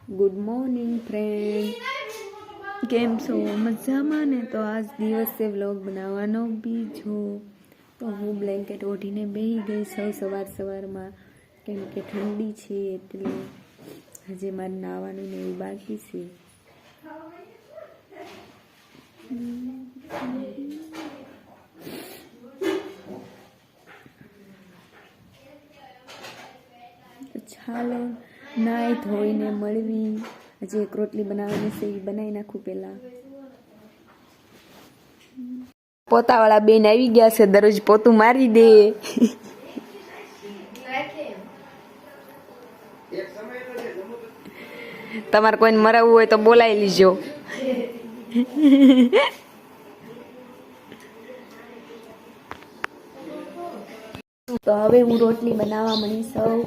Good morning friend, કેમ છો? મજામાં ને? તો આજ દિવસે વ્લોગ બનાવવાનો બીજો. તો હું બ્લેન્કેટ ઓઢીને બેસી ગઈ સવારમાં, કેમ કે ઠંડી છે એટલે હજી મારે નાવાનું ને એવું બાકી છે. ચાલો નાઈ ધોઈને મળવી. હજી એક રોટલી બનાવવાની છે, એ બનાવી નાખું પહેલા. પોતાવાળા બેન આવી ગયા છે, દરરોજ પોતું મારી દે. તમારે કોઈને મરાવવું હોય તો બોલાવી લીજો. તો હવે હું રોટલી બનાવવા મળી સૌ.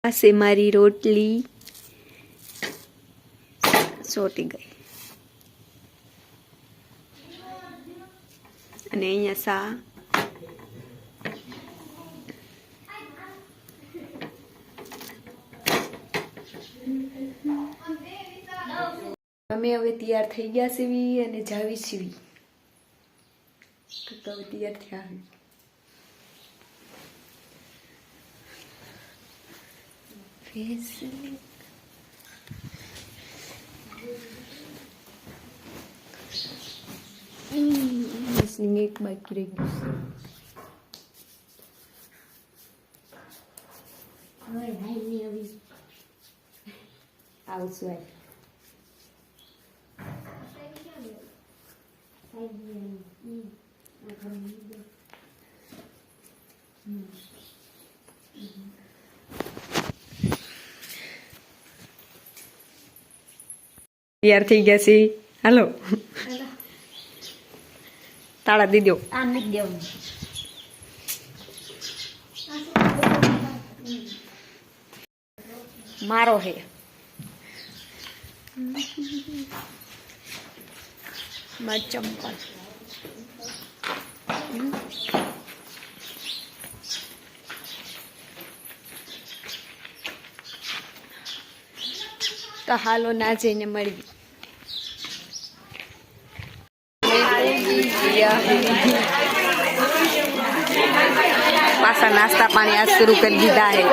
આ છે મારી રોટલી, સોટી ગઈ. અને અહીંયા સા. અમે હવે તૈયાર થઈ ગયા સીવી અને જાવી સીવી. તો હવે તૈયાર થયા હવે. એક બાકી રહી ગયું. આવશું તૈયાર થઈ ગયા છે. હાલો તાળા દઈ દો. મારો હે ચંપલ. તો હાલો ના જઈને મળવી. પાછા નાસ્તા પાણી આજ શરૂ કરી દીધા है.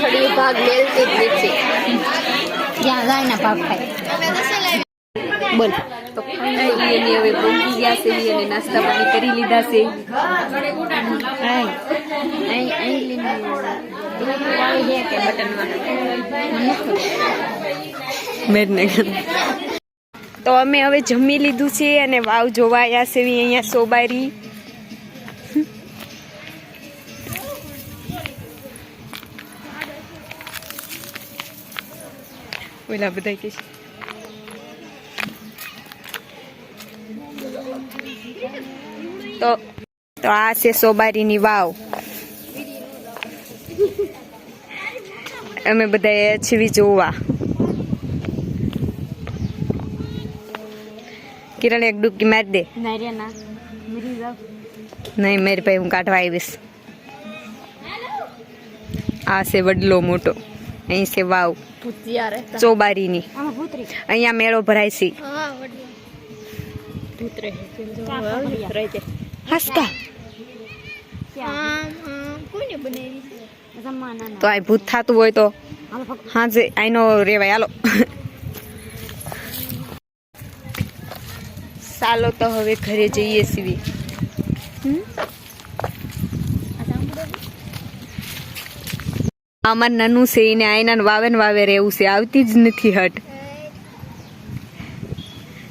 खड़ी भाग लेते नीचे જ્યાં જાય ને ભાગ ખાય. બોલ. તો ફાઇનલી હવે પહોંચી ગયા છે અને નાસ્તા પાણી કરી લીધા છે. તો અમે હવે જમી લીધું છે અને વાવ જોવા આવ્યા છે અહીંયા સોબારી. ઓલા બધા કે તો આ છે સોબારીની વાવ. અમે બધા છીવી જોવા. કિરણ એક ડૂબકી મારી દે. નહીં મારી ભાઈ હું કાઢવા આવીશ. આ છે વડલો મોટો. અહીં છે વાવ ચોબારીની. અહીંયા મેળો ભરાય છે. હસકા તો આ ભૂત થતું હોય તો હાજે આઈનો રેવાય. હાલો ચાલો તો હવે ઘરે જઈએ સીવી. અમાર નાનું છે એને આઈના વાવે રહેવું છે, આવતી જ નથી હટ.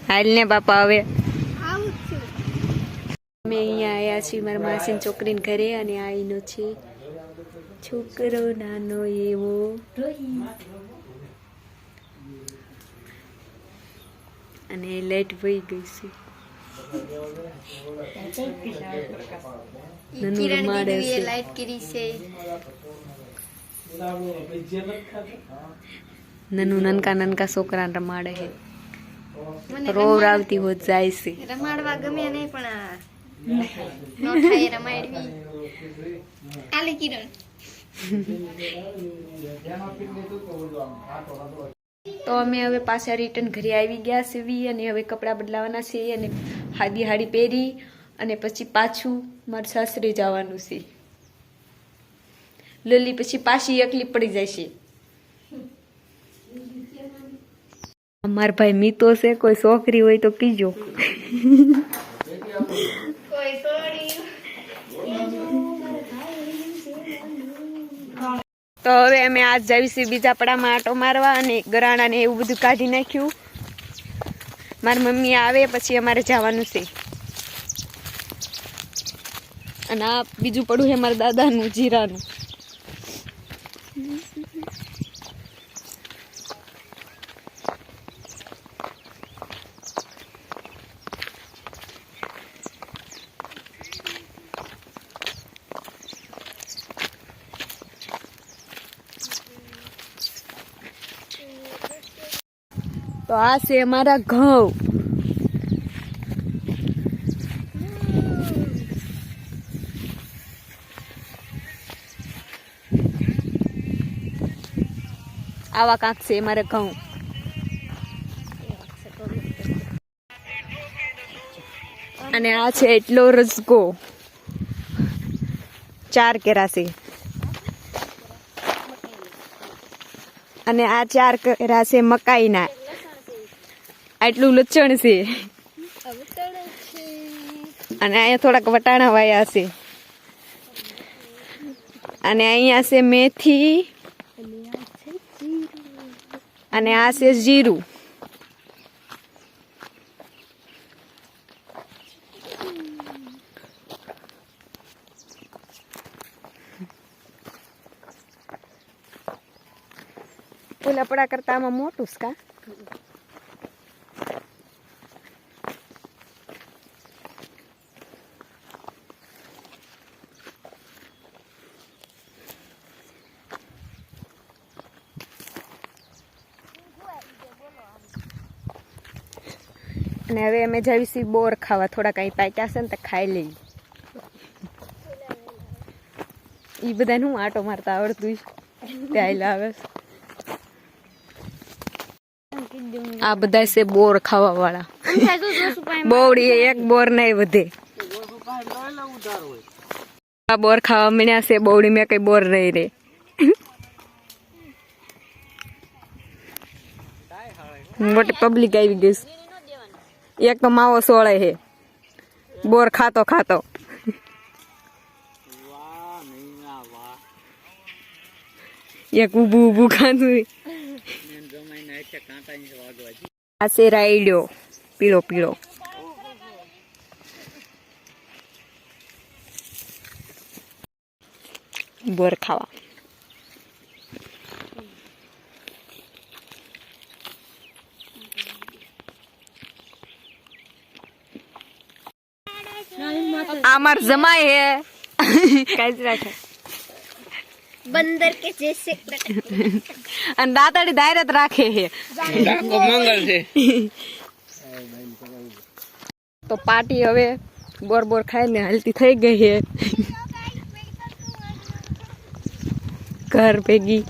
હાલ ને બાપા હવે અમે અહીંયા આવ્યા છીએ મારા માસીની છોકરીને ઘરે અને આઈનો છે છોકરો નાનો એવો. અને લાઈટ વહી ગઈ છે. નનુ રમાડે છે. લાઈટ કરી છે. નનુ નનકા છોકરાને રમાડે છે. રોવરાવતી હોત જાય છે. રમાડવા ગમે નહીં પણ નો થાય રમાડવી. આલે કિરણ તો અમે હવે પાછા રિટર્ન ઘરે આવી ગયા છીએ અને હવે કપડાં બદલાવાના છે અને હાદી હાડી પહેરી અને પછી પાછું મારા સાસરે જવાનું છે. લલી પછી પાછી એકલી પડી જાય છે. અમાર ભાઈ મીતો છે, કોઈ છોકરી હોય તો કીજો. કોઈ સોડી તો હવે અમે આજ જાવીશું બીજા પડામાં આટો મારવા અને ગરાણા ને એવું બધું કાઢી નાખ્યું. મારી મમ્મી આવે પછી અમારે જવાનું છે. અને આ બીજું પડું છે મારા દાદાનું જીરાનું. તો આ છે અમારા ઘઉં. આવા કાંક છે અમારે ઘઉં. અને આ છે એટલો રસગો. 4 કેરા છે. અને આ 4 કેરા છે મકાઈના. આટલું લચણ છે. અને અહીંયા થોડાક વટાણા વાયા છે. અને અહીંયા છે મેથી અને આ છે જીરું. ઓલા પડા કરતા આમાં મોટું છે કા? અને હવે અમે જાવીશું બોર ખાવા. થોડા કઈ પાક્યા છે ને તો ખાઈ લઈ. એ બધાને હું આટો મારતા આવડતું ત્યાં આવે. આ બધા છે બોર ખાવા વાળા. બોવડી એક બોર નહીં વધે. આ બોર ખાવા મળ્યા છે. બોવડી મેં કઈ બોર નહીં રે. મોટી પબ્લિક આવી ગઈ. એક તો માવો સોળે છે બોર ખાતો ખાતો. એક ઊભું ઊભું ખાતું. આ છે રાયડો પીળો પીળો. બોર ખાવા. आमार जमाई है कैसे रखे बंदर के जैसे અને દાતાડી દાયરત રાખે છે. ડાકો મંગળ છે. તો પાર્ટી હવે બોર બોર ખાઈને હાલતી થઈ ગઈ છે ઘર ભેગી.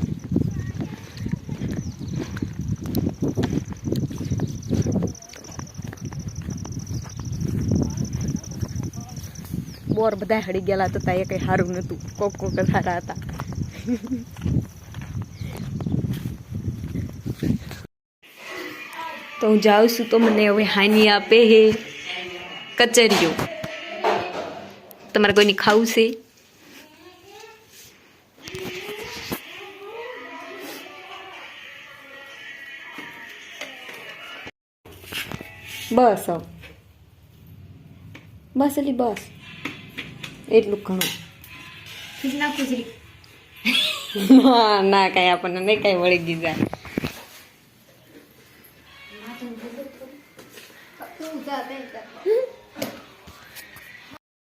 બોર બધા હળી ગયેલા હતા. એ કઈ સારું નતું. કોક કોક સારા હતા. તો હું જાઉં છું તો મને હવે હાની આપે હે કચરિયો. તમારે કોઈને ખાવું છે? બસ બસ એટલે બસ એટલું ઘણું. ખીચના ખુજરી ના કઈ આપણને નહીં કઈ વળી ગઈ જાય.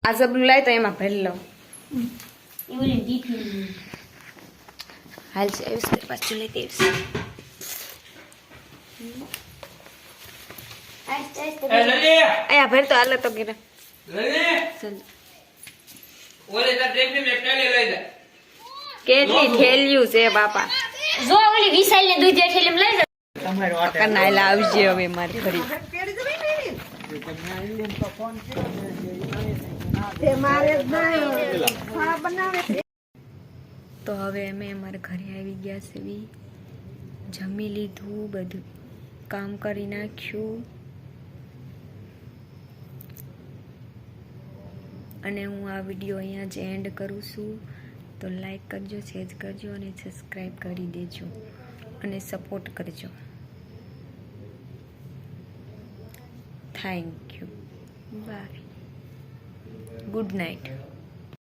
આ ઝબલું લાય તો એમાં ભરી લઉં. હાલ છે આવીશ તો પાછું લેતી આવીશ. અહીંયા ભર તો હાલ તો ગીરા ચાલ. કેટલી થેલ્યું છે બાપા. જો ઓલી વિશાલ ને દૂધ ઠેલી લઈ જા. કનાયલા આવજે હવે મારી ફરી. તો હવે અમે અમારા ઘરે આવી ગયા છે. જમી લીધું, બધું કામ કરી નાખ્યું અને હું આ વિડીયો અહીંયા જ એન્ડ કરું છું. તો લાઈક કરજો, શેર કરજો અને સબસ્ક્રાઈબ કરી દેજો અને સપોર્ટ કરજો. Thank you. Bye. Good night.